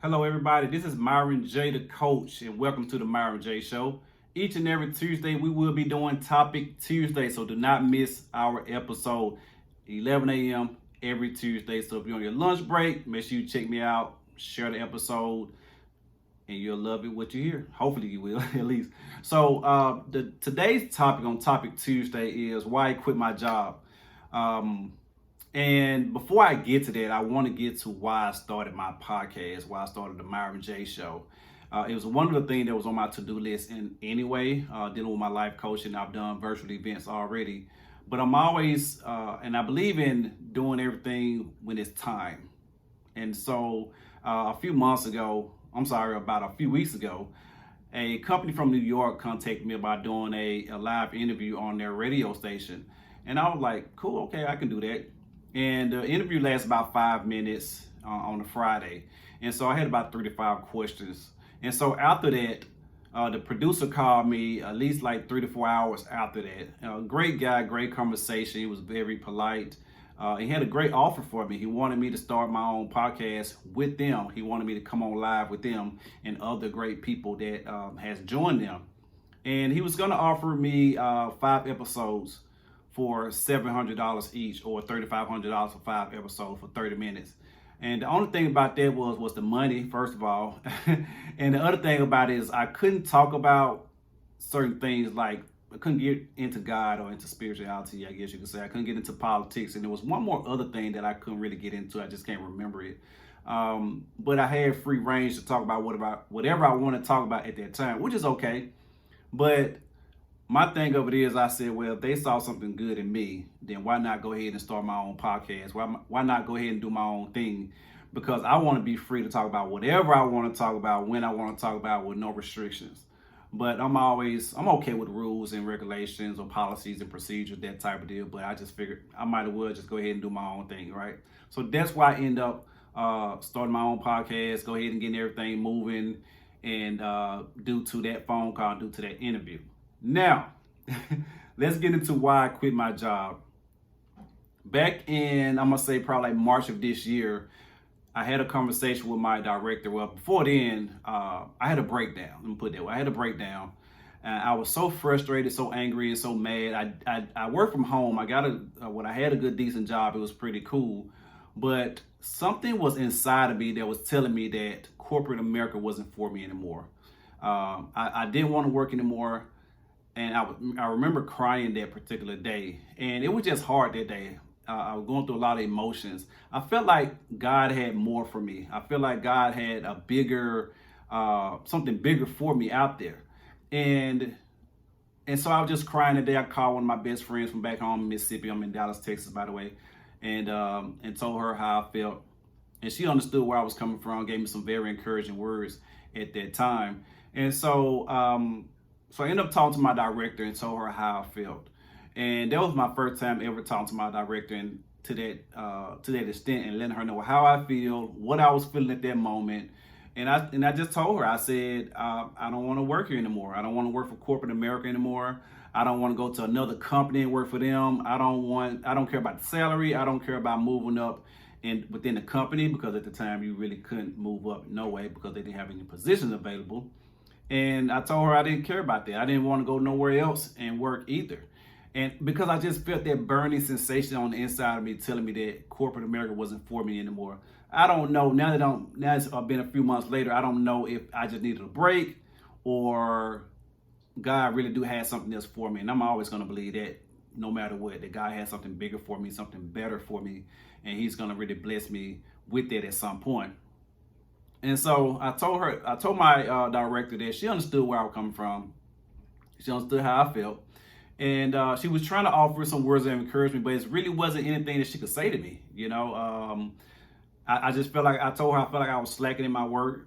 Hello, everybody. This is Myron J, the coach, and welcome to the Myron J Show. Each and every Tuesday, we will be doing Topic Tuesday, so do not miss our episode, 11 a.m. every Tuesday. So if you're on your lunch break, make sure you check me out, share the episode, and you'll love it what you hear. Hopefully, you will at least. So today's topic on Topic Tuesday is why I quit my job. Um, and before I get to that, I want to get to why I started my podcast, why I started the Myron J Show. It was one of the things that was on my to-do list in anyway, dealing with my life coaching. I've done virtual events already, but I'm always, and I believe in doing everything when it's time. And so a few months ago, about a few weeks ago, a company from New York contacted me about doing a live interview on their radio station. And I was like, cool, okay, I can do that. And the interview lasts about 5 minutes on a Friday. And so I had about 3 to 5 questions. And so after that, the producer called me at least like 3 to 4 hours after that. Great guy, great conversation. He was very polite. He had a great offer for me. He wanted me to start my own podcast with them. He wanted me to come on live with them and other great people that has joined them. And he was going to offer me 5 episodes for $700 each, or $3,500 for 5 episodes for 30 minutes. And the only thing about that was the money, first of all. And the other thing about it is I couldn't talk about certain things, like I couldn't get into God or into spirituality, I guess you could say. I couldn't get into politics. And there was one more other thing that I couldn't really get into. I just can't remember it. But I had free range to talk about whatever I want to talk about at that time, which is okay. But my thing of it is, I said, well, if they saw something good in me, then why not go ahead and start my own podcast? Why not go ahead and do my own thing? Because I want to be free to talk about whatever I want to talk about, when I want to talk about, with no restrictions. But I'm okay with rules and regulations or policies and procedures, that type of deal. But I just figured I might as well just go ahead and do my own thing, right? So that's why I end up starting my own podcast, go ahead and getting everything moving, and due to that phone call, due to that interview. Now, let's get into why I quit my job. Back in, I'm going to say probably like March of this year, I had a conversation with my director. Well, before then, I had a breakdown. Let me put it that way. I had a breakdown. And I was so frustrated, so angry, and so mad. I worked from home. I had a good, decent job. It was pretty cool. But something was inside of me that was telling me that corporate America wasn't for me anymore. I didn't want to work anymore. And I remember crying that particular day. And it was just hard that day. I was going through a lot of emotions. I felt like God had more for me. I felt like God had a bigger, something bigger for me out there. And so I was just crying that day. I called one of my best friends from back home in Mississippi. I'm in Dallas, Texas, by the way. And told her how I felt. And she understood where I was coming from, gave me some very encouraging words at that time. And so I ended up talking to my director and told her how I felt. And that was my first time ever talking to my director, and to that extent, and letting her know how I feel, what I was feeling at that moment. And I just told her, I said, I don't want to work here anymore. I don't want to work for corporate America anymore. I don't want to go to another company and work for them. I don't care about the salary. I don't care about moving up within the company, because at the time you really couldn't move up no way, because they didn't have any positions available. And I told her I didn't care about that. I didn't want to go nowhere else and work either. And because I just felt that burning sensation on the inside of me telling me that corporate America wasn't for me anymore. I don't know. Now it's been a few months later, I don't know if I just needed a break or God really do have something else for me. And I'm always going to believe that no matter what, that God has something bigger for me, something better for me. And he's going to really bless me with that at some point. And so I told my director that she understood where I was coming from. She understood how I felt. And she was trying to offer some words of encouragement, but it really wasn't anything that she could say to me. I just felt like, I told her I felt like I was slacking in my work.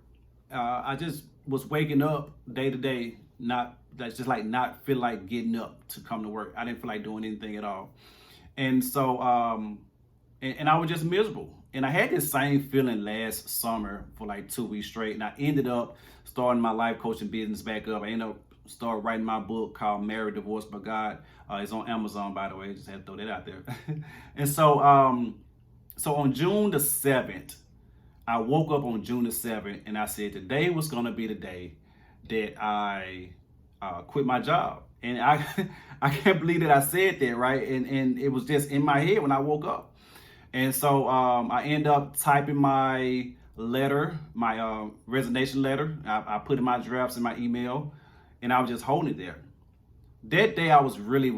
I just was waking up day to day, not feel like getting up to come to work. I didn't feel like doing anything at all. And so, and I was just miserable. And I had this same feeling last summer for like 2 weeks straight. And I ended up starting my life coaching business back up. I ended up started writing my book called Married, Divorced by God. It's on Amazon, by the way. Just had to throw that out there. And so on June the 7th, I woke up on June the 7th and I said today was going to be the day that I quit my job. And I I can't believe that I said that, right? And it was just in my head when I woke up. And so I end up typing my letter, my resignation letter. I put in my drafts in my email, and I was just holding it there. That day I was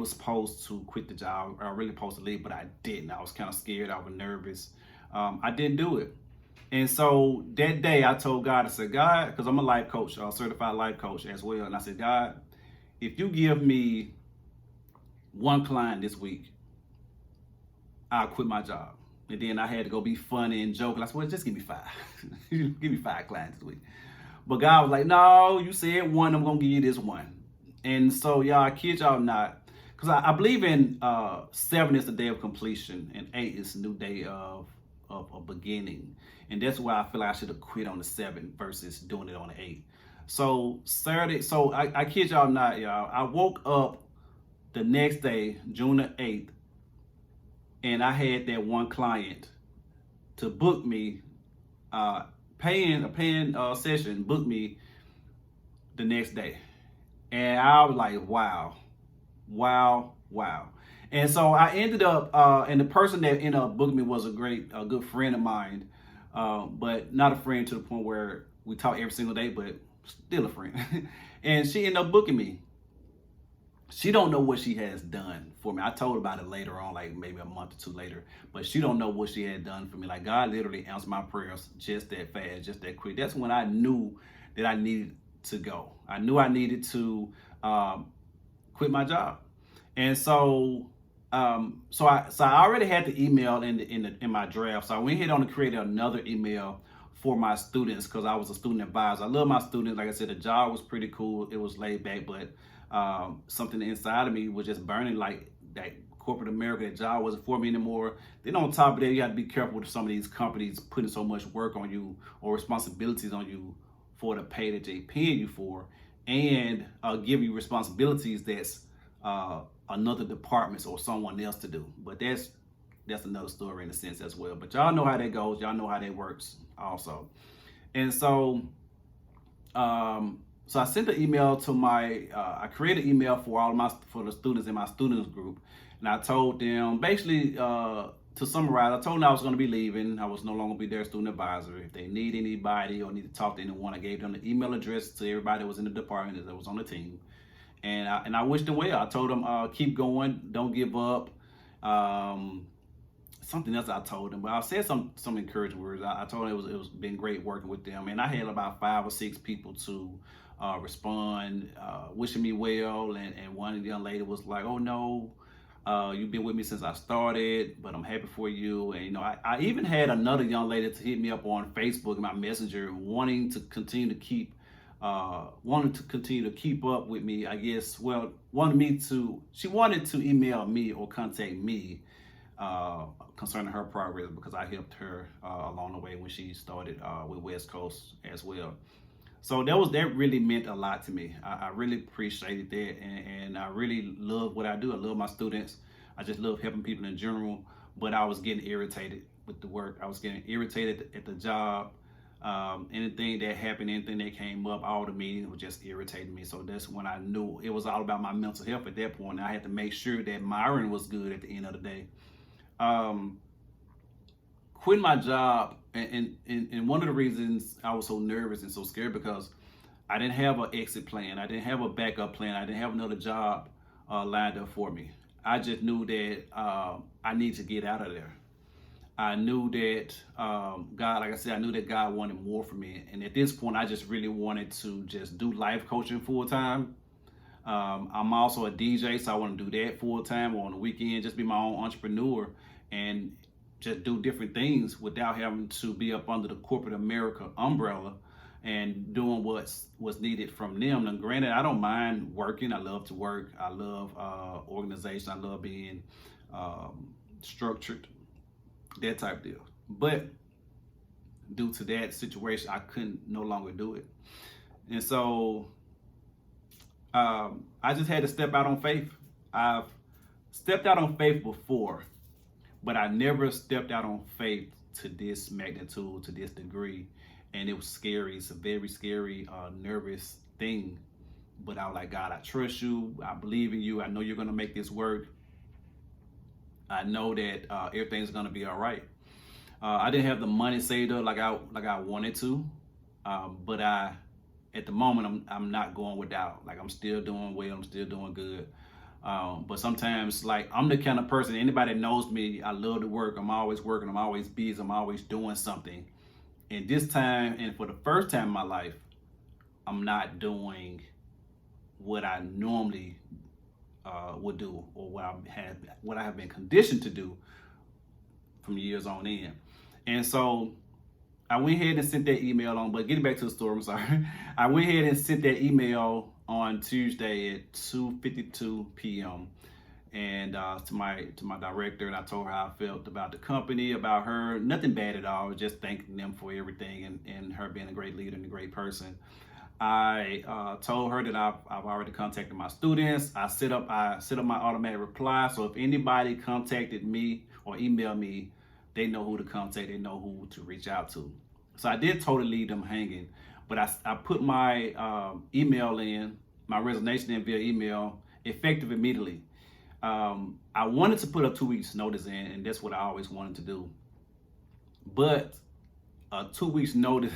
supposed to quit the job. I really supposed to leave, but I didn't. I was kind of scared. I was nervous. I didn't do it. And so that day I told God, I said, God, because I'm a life coach, a certified life coach as well. And I said, God, if you give me one client this week, I'll quit my job. And then I had to go be funny and joke. And I said, well, just give me 5. Give me 5 clients this week. But God was like, no, you said 1, I'm going to give you this 1. And so, y'all, I kid y'all not, because I believe in 7 is the day of completion, and 8 is the new day of beginning. And that's why I feel like I should have quit on the 7th versus doing it on the 8th. So Saturday, so I kid y'all not, y'all. I woke up the next day, June the 8th, and I had that one client to book me, paying session, book me the next day. And I was like, wow. And so I ended up, and the person that ended up booking me was a good friend of mine, but not a friend to the point where we talk every single day, but still a friend. And she ended up booking me. She don't know what she has done for me. I told her about it later on, like maybe a month or 2 later, but she don't know what she had done for me. Like God literally answered my prayers just that fast, just that quick. That's when I knew that I needed to go. I knew I needed to quit my job. And so so I already had the email in my draft. So I went ahead on to create another email for my students because I was a student advisor. I love my students. Like I said, the job was pretty cool. It was laid back, but something inside of me was just burning, like that corporate America, that job wasn't for me anymore. Then on top of that, you have to be careful with some of these companies putting so much work on you or responsibilities on you for the pay that they paying you for, and give you responsibilities that's another department or someone else to do. But that's another story in a sense as well. But y'all know how that goes. Y'all know how that works also. And so so I sent an email to I created an email for the students in my students group. And I told them basically, to summarize, I told them I was going to be leaving. I was no longer be their student advisor. If they need anybody or need to talk to anyone, I gave them the email address to everybody that was in the department that was on the team. And I wished them well. I told them, keep going, don't give up. Something else I told them, but I said some encouraging words. I told them it was been great working with them, and I had about 5 or 6 people to respond, wishing me well, and one young lady was like, "Oh no, you've been with me since I started, but I'm happy for you." And I even had another young lady to hit me up on Facebook in my messenger, wanting to continue to keep up with me. I guess, well, she wanted to email me or contact me concerning her progress because I helped her along the way when she started with West Coast as well. So that really meant a lot to me. I really appreciated that, and I really love what I do. I love my students. I just love helping people in general, but I was getting irritated with the work. I was getting irritated at the job. Anything that happened, anything that came up, all the meetings were just irritating me. So that's when I knew it was all about my mental health at that point. I had to make sure that Myron was good at the end of the day. Quitting my job, and one of the reasons I was so nervous and so scared because I didn't have an exit plan. I didn't have a backup plan. I didn't have another job lined up for me. I just knew that I needed to get out of there. I knew that God, like I said, I knew that God wanted more for me. And at this point, I just really wanted to just do life coaching full time. I'm also a DJ, so I want to do that full time or on the weekend, just be my own entrepreneur and just do different things without having to be up under the corporate America umbrella and doing what's needed from them. And granted, I don't mind working. I love to work. I love organization. I love being structured, that type of deal. But due to that situation, I couldn't no longer do it. And so I just had to step out on faith. I've stepped out on faith before, but I never stepped out on faith to this magnitude, to this degree. And it was scary. It's a very scary, nervous thing. But I was like, God, I trust you. I believe in you. I know you're going to make this work. I know that everything's going to be all right. I didn't have the money saved up like I wanted to, but at the moment I'm not going without. Like, I'm still doing well. I'm still doing good. But sometimes, like, I'm the kind of person, anybody that knows me, I love to work. I'm always working. I'm always busy. I'm always doing something. And this time, and for the first time in my life, I'm not doing what I normally would do, or what I have been conditioned to do from years on in. And so I went ahead and sent that email on, but getting back to the story, I'm sorry. I went ahead and sent that email on Tuesday at 2:52 p.m. and to my director, and I told her how I felt about the company, about her, nothing bad at all, just thanking them for everything, and her being a great leader and a great person. I told her that I've already contacted my students. I set up my automatic reply, so if anybody contacted me or emailed me, they know who to contact, they know who to reach out to. So I did totally leave them hanging, but I put my email in, my resignation in via email, effective immediately. I wanted to put a 2 weeks notice in, and that's what I always wanted to do. But a 2 weeks notice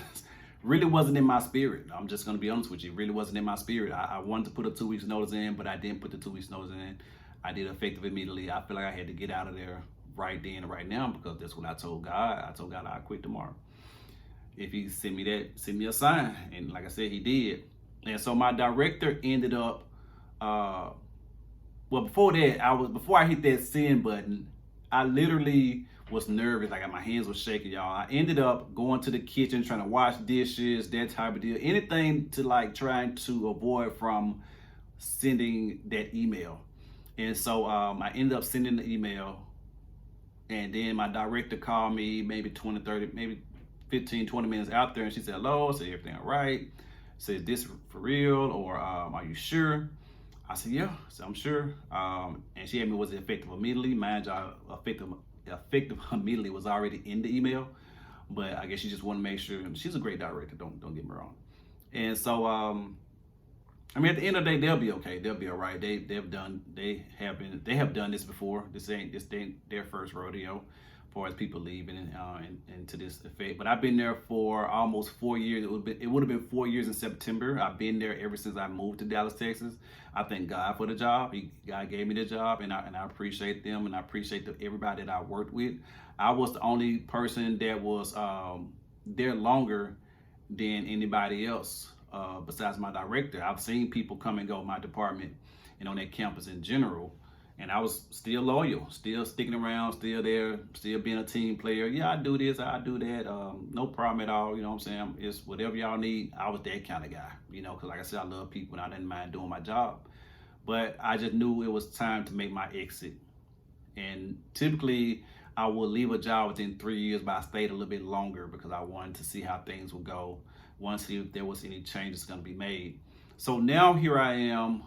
really wasn't in my spirit. I'm just going to be honest with you. It really wasn't in my spirit. I wanted to put a 2 weeks notice in, but I didn't put the 2 weeks notice in. I did effective immediately. I feel like I had to get out of there right then and right now, because that's what I told God. I told God I'd quit tomorrow. If he send me a sign. And like I said, he did. And so my director ended up, before I hit that send button, I literally was nervous. Like, my hands were shaking, y'all. I ended up going to the kitchen, trying to wash dishes, that type of deal. Anything to, like, trying to avoid from sending that email. And so I ended up sending the email. And then my director called me maybe 15, 20 minutes out there. And she said, hello. I said, everything all right? Said, is this for real? Or are you sure? I said, yeah. So I'm sure. And she had me, was it effective immediately? Mind you, effective immediately was already in the email. But I guess she just wanted to make sure. She's a great director, don't get me wrong. And so, I mean, at the end of the day, they'll be okay. They'll be all right. They have done this before. This ain't their first rodeo, as far as people leaving and to this effect. But I've been there for almost 4 years. It would have been 4 years in September. I've been there ever since I moved to Dallas, Texas. I thank God for the job. God gave me the job, and I appreciate them, and I appreciate everybody that I worked with. I was the only person that was there longer than anybody else. Besides my director. I've seen people come and go my department and on that campus in general, and I was still loyal, still sticking around, still there, still being a team player. Yeah, I do this, I do that, no problem at all. You know what I'm saying? It's whatever y'all need. I was that kind of guy, because like I said, I love people and I didn't mind doing my job, but I just knew it was time to make my exit. And typically I would leave a job within 3 years, but I stayed a little bit longer because I wanted to see how things would go, want to see if there was any changes going to be made. So now here I am,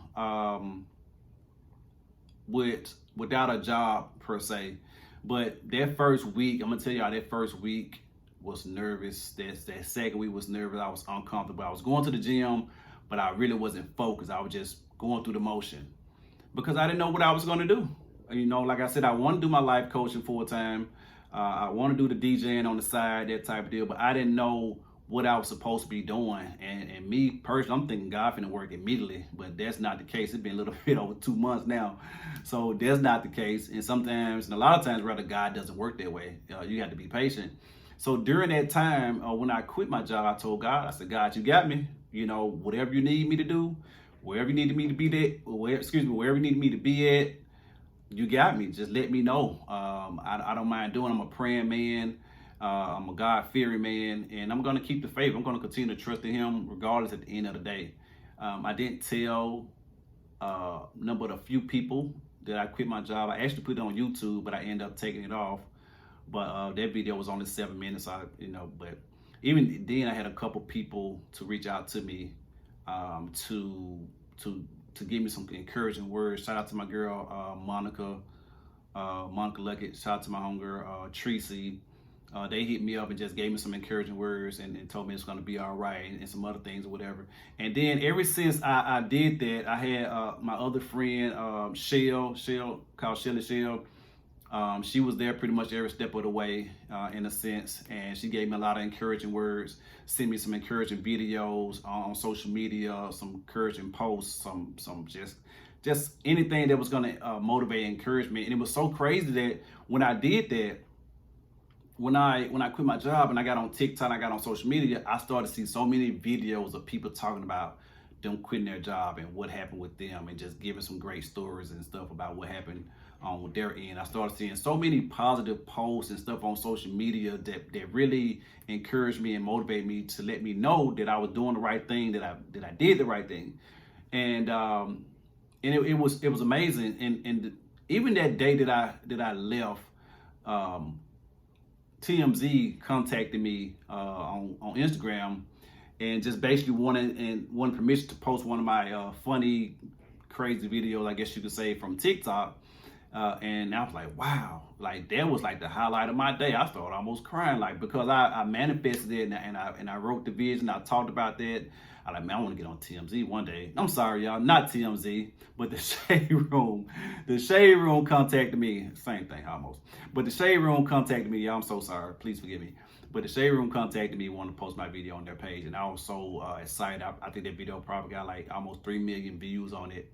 without a job per se. But that first week, I'm gonna tell y'all, that first week was nervous. That second week was nervous. I was uncomfortable. I was going to the gym, but I really wasn't focused. I was just going through the motion because I didn't know what I was gonna do. Like I said, I want to do my life coaching full time. I want to do the DJing on the side, that type of deal. But I didn't know what I was supposed to be doing. And me personally, I'm thinking God finna work immediately, but that's not the case. It's been a little bit over 2 months now. So that's not the case. And sometimes, and a lot of times, rather, God doesn't work that way. You have to be patient. So during that time, when I quit my job, I told God, I said, God, you got me. Whatever you need me to do, wherever you need me to be wherever you need me to be at, you got me. Just let me know. I don't mind doing. I'm a praying man. I'm a God-fearing man, and I'm going to keep the faith. I'm going to continue to trust in him regardless at the end of the day. I didn't tell none but a few people that I quit my job. I actually put it on YouTube, but I ended up taking it off. But that video was only 7 minutes. But even then, I had a couple people to reach out to me to give me some encouraging words. Shout out to my girl Monica Luckett. Shout out to my homegirl Tracy. They hit me up and just gave me some encouraging words and told me it's going to be all right and some other things or whatever. And then ever since I did that, I had my other friend, Shell, called Shelly Shell. She was there pretty much every step of the way, in a sense, and she gave me a lot of encouraging words, sent me some encouraging videos on social media, some encouraging posts, some just anything that was going to motivate and encourage me. And it was so crazy that when I did that, when I quit my job and I got on TikTok, I got on social media, I started to see so many videos of people talking about them quitting their job and what happened with them, and just giving some great stories and stuff about what happened on their end. I started seeing so many positive posts and stuff on social media that really encouraged me and motivated me to let me know that I was doing the right thing, that I did the right thing, and it was amazing. And even that day that I left, TMZ contacted me on Instagram and just basically wanted permission to post one of my funny, crazy videos, I guess you could say, from TikTok. And I was like, wow, like that was like the highlight of my day. I started almost crying, like, because I manifested it and I wrote the vision. I talked about that. I like, man, I want to get on TMZ one day. I'm sorry, y'all, not TMZ, but the Shade Room. The Shade Room contacted me. Same thing, almost. But the Shade Room contacted me. Y'all, I'm so sorry. Please forgive me. But the Shade Room contacted me, wanted to post my video on their page, and I was so excited. I think that video probably got like almost 3 million views on it.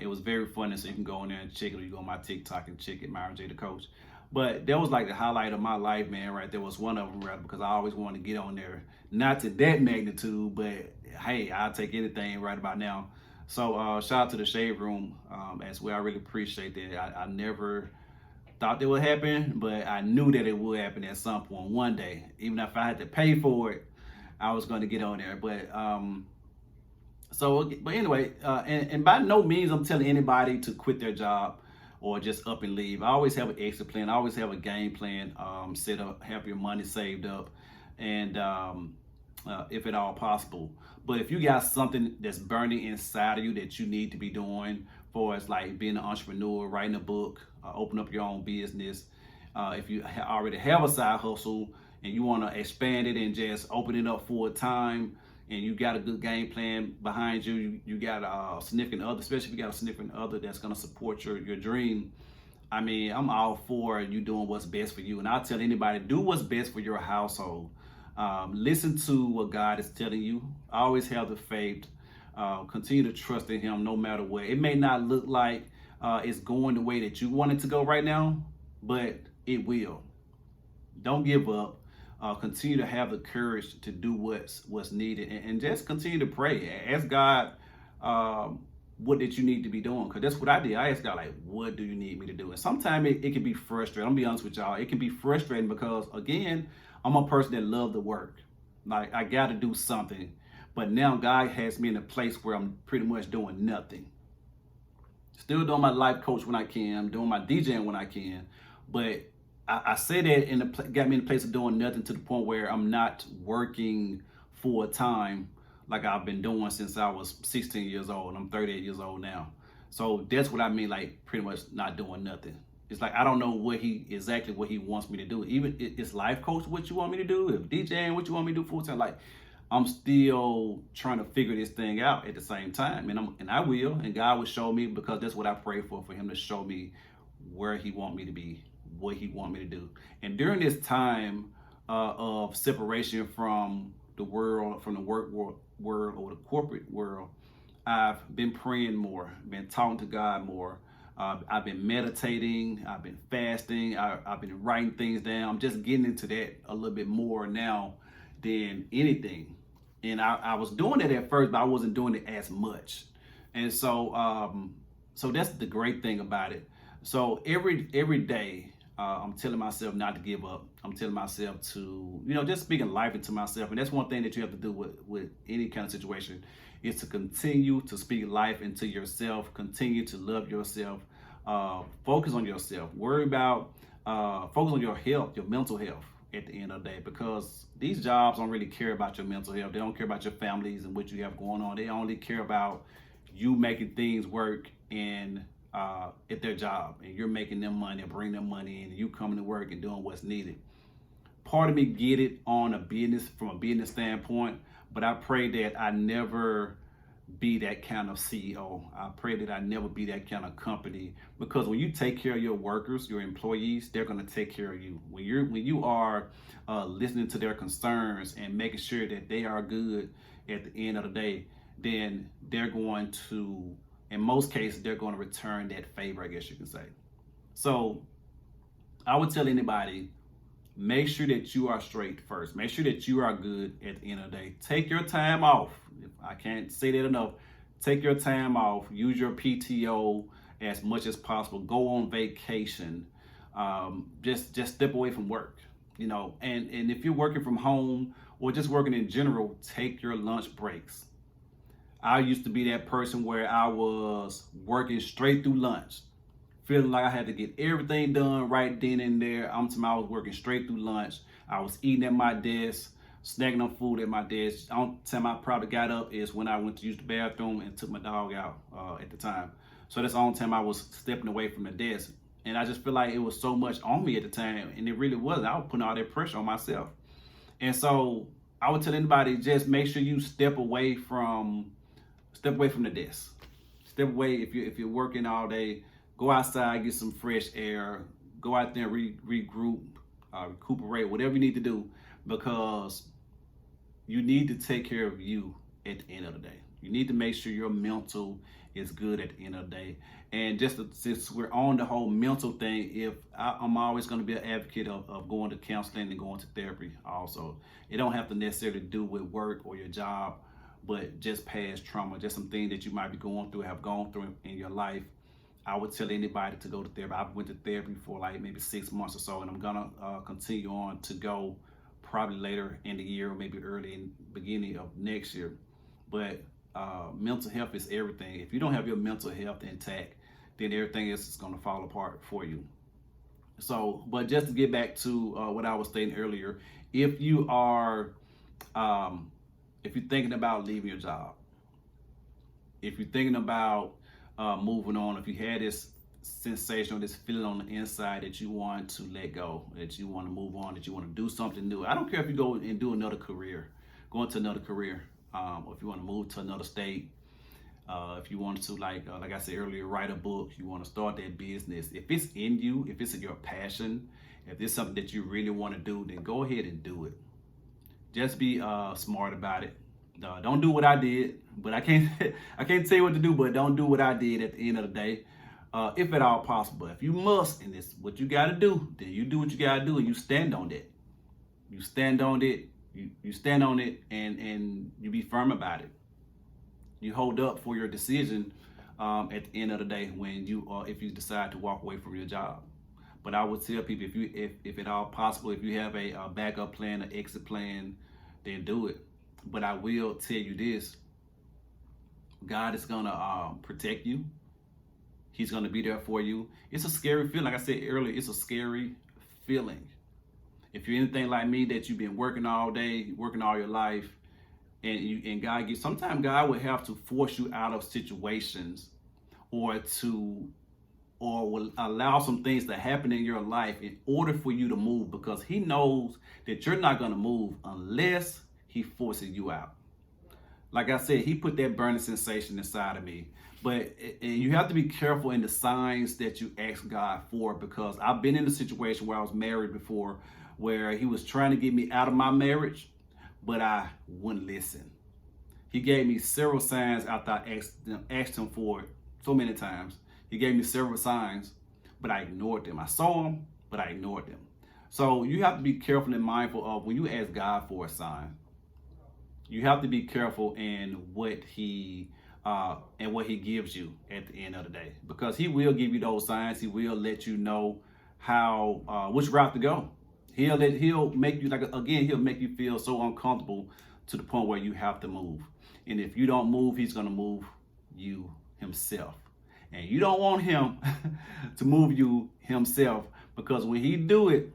It was very funny, so you can go in there and check it, or you go on my TikTok and check it, Myron J the Coach. But that was like the highlight of my life, man, right there. Was one of them, right? Because I always wanted to get on there. Not to that magnitude, but hey, I'll take anything right about now. So shout out to the Shade Room as well. I really appreciate that. I never thought that would happen, but I knew that it would happen at some point one day. Even if I had to pay for it, I was going to get on there. But anyway, and by no means I'm telling anybody to quit their job or just up and leave. I always have an exit plan. I always have a game plan set up, have your money saved up, and if at all possible. But if you got something that's burning inside of you that you need to be doing, for as like being an entrepreneur, writing a book, open up your own business, if you already have a side hustle and you want to expand it and just open it up full time, and you got a good game plan behind you, you got a significant other, especially if you got a significant other that's going to support your dream. I mean, I'm all for you doing what's best for you. And I'll tell anybody, do what's best for your household. Listen to what God is telling you. Always have the faith. Continue to trust in Him no matter what. It may not look like it's going the way that you want it to go right now, but it will. Don't give up. Continue to have the courage to do what's needed, and just continue to pray. Ask God what did you need to be doing, because that's what I did. I asked God, like, what do you need me to do? And sometimes it can be frustrating. I'm gonna be honest with y'all. It can be frustrating because, again, I'm a person that loves to work. Like, I got to do something. But now God has me in a place where I'm pretty much doing nothing. Still doing my life coach when I can. I'm doing my DJing when I can. But I say that got me in a place of doing nothing, to the point where I'm not working full time like I've been doing since I was 16 years old. I'm 38 years old now. So that's what I mean, like pretty much not doing nothing. It's like I don't know exactly what He wants me to do. Even it's life coach what you want me to do, if DJing what you want me to do full time. Like, I'm still trying to figure this thing out at the same time, and I will, and God will show me, because that's what I pray for Him to show me where He want me to be, what He want me to do. And during this time of separation from the world, from the work world or the corporate world, I've been praying more, been talking to God more. I've been meditating, I've been fasting, I've been writing things down. I'm just getting into that a little bit more now than anything. And I was doing it at first, but I wasn't doing it as much. And so so that's the great thing about it. So every day, I'm telling myself not to give up. I'm telling myself to, just speaking life into myself. And that's one thing that you have to do with any kind of situation, is to continue to speak life into yourself, continue to love yourself, focus on yourself, focus on your health, your mental health at the end of the day, because these jobs don't really care about your mental health. They don't care about your families and what you have going on. They only care about you making things work and at their job, and you're making them money and bring them money in, and you coming to work and doing what's needed. part of me get it on a business from a business standpoint, but I pray that I never be that kind of CEO. I pray that I never be that kind of company, because when you take care of your workers, your employees, they're going to take care of you. When you are listening to their concerns and making sure that they are good at the end of the day, then they're going to, in most cases, they're going to return that favor, I guess you can say. So I would tell anybody, make sure that you are straight first. Make sure that you are good at the end of the day. Take your time off. I can't say that enough. Take your time off. Use your PTO as much as possible. Go on vacation. Just step away from work. And if you're working from home or just working in general, take your lunch breaks. I used to be that person where I was working straight through lunch, feeling like I had to get everything done right then and there. I was working straight through lunch. I was eating at my desk, snacking on food at my desk. The only time I probably got up is when I went to use the bathroom and took my dog out at the time. So that's the only time I was stepping away from the desk. And I just feel like it was so much on me at the time, and it really wasn't. I was putting all that pressure on myself. And so I would tell anybody, just make sure you step away from the desk. Step away if you're working all day. Go outside, get some fresh air. Go out there, regroup, recuperate, whatever you need to do, because you need to take care of you at the end of the day. You need to make sure your mental is good at the end of the day. And since we're on the whole mental thing, I'm always going to be an advocate of going to counseling and going to therapy also. It don't have to necessarily do with work or your job, but just past trauma, just some things that you might be going through, have gone through in your life. I would tell anybody to go to therapy. I went to therapy for like maybe 6 months or so, and I'm gonna continue on to go probably later in the year or maybe early in the beginning of next year. But mental health is everything. If you don't have your mental health intact, then everything else is gonna fall apart for you. So, but just to get back to what I was stating earlier, if you are, if you're thinking about leaving your job, if you're thinking about moving on, if you had this sensation or this feeling on the inside that you want to let go, that you want to move on, that you want to do something new. I don't care if you go and do another career, go into another career, or if you want to move to another state, if you want to, like I said earlier, write a book, you want to start that business. If it's in you, if it's your passion, if it's something that you really want to do, then go ahead and do it. Just be smart about it. Don't do what I did, but I can't tell you what to do, but don't do what I did at the end of the day, if at all possible. If you must, and it's what you got to do, then you do what you got to do, and you stand on that. You stand on it. You stand on it, and you be firm about it. You hold up for your decision at the end of the day when if you decide to walk away from your job. But I would tell people, if at all possible, if you have a backup plan, an exit plan, then do it. But I will tell you this: God is gonna protect you. He's gonna be there for you. It's a scary feeling. Like I said earlier, it's a scary feeling. If you're anything like me, that you've been working all day, working all your life, and sometimes God will have to force you out of situations, or will allow some things to happen in your life in order for you to move, because He knows that you're not gonna move unless He forces you out. Like I said, He put that burning sensation inside of me. But you have to be careful in the signs that you ask God for, because I've been in a situation where I was married before, where He was trying to get me out of my marriage, but I wouldn't listen. He gave me several signs after I asked Him for it so many times. He gave me several signs, but I ignored them. I saw them, but I ignored them. So you have to be careful and mindful of when you ask God for a sign. You have to be careful in what He gives you at the end of the day, because He will give you those signs. He will let you know how which route to go. He'll make you he'll make you feel so uncomfortable to the point where you have to move. And if you don't move, He's gonna move you Himself. And you don't want Him to move you Himself, because when He do it,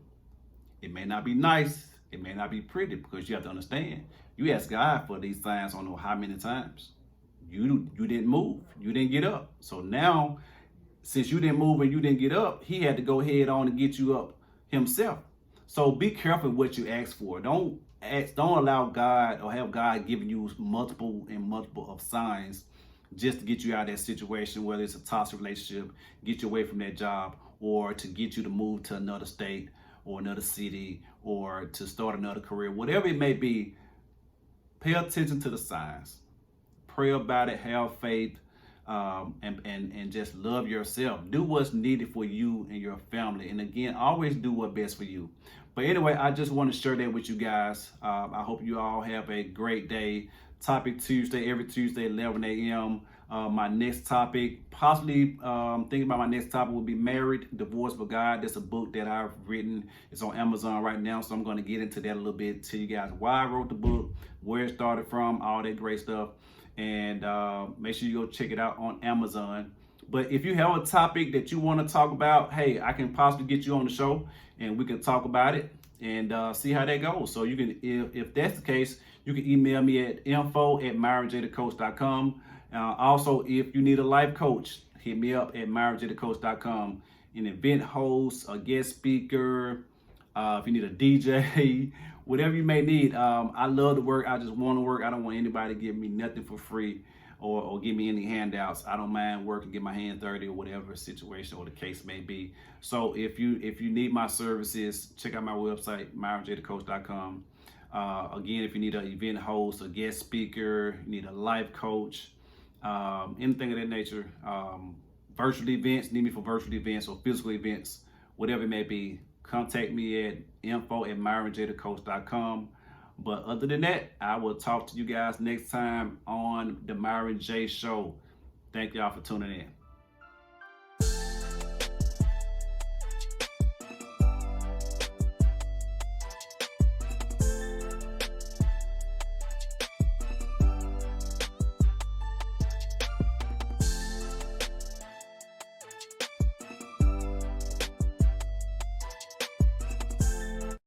it may not be nice, it may not be pretty, because you have to understand, you asked God for these signs I don't know how many times. You didn't move, you didn't get up. So now, since you didn't move and you didn't get up, He had to go head on and get you up Himself. So be careful what you ask for. Don't allow God or have God giving you multiple of signs just to get you out of that situation, whether it's a toxic relationship, get you away from that job, or to get you to move to another state or another city, or to start another career, whatever it may be. Pay attention to the signs. Pray about it. Have faith, and just love yourself. Do what's needed for you and your family. And again, always do what's best for you. But anyway, I just want to share that with you guys. I hope you all have a great day. Topic Tuesday, every Tuesday, 11 a.m. My next topic, possibly thinking about my next topic, will be Married, Divorced for God. That's a book that I've written. It's on Amazon right now, so I'm going to get into that a little bit, tell you guys why I wrote the book, where it started from, all that great stuff. And make sure you go check it out on Amazon. But if you have a topic that you want to talk about, hey, I can possibly get you on the show and we can talk about it and see how that goes. So you can, if that's the case, you can email me at info@myronjthecoach.com. Also, if you need a life coach, hit me up at myronjthecoach.com. An event host, a guest speaker, if you need a DJ, whatever you may need. I love to work. I just want to work. I don't want anybody to give me nothing for free or give me any handouts. I don't mind working, get my hands dirty, or whatever situation or the case may be. So if you need my services, check out my website, myronjthecoach.com. Again, if you need an event host, a guest speaker, you need a life coach, anything of that nature, virtual events, need me for virtual events or physical events, whatever it may be, contact me at info@myronjthecoach.com. But other than that, I will talk to you guys next time on the Myron J Show. Thank y'all for tuning in.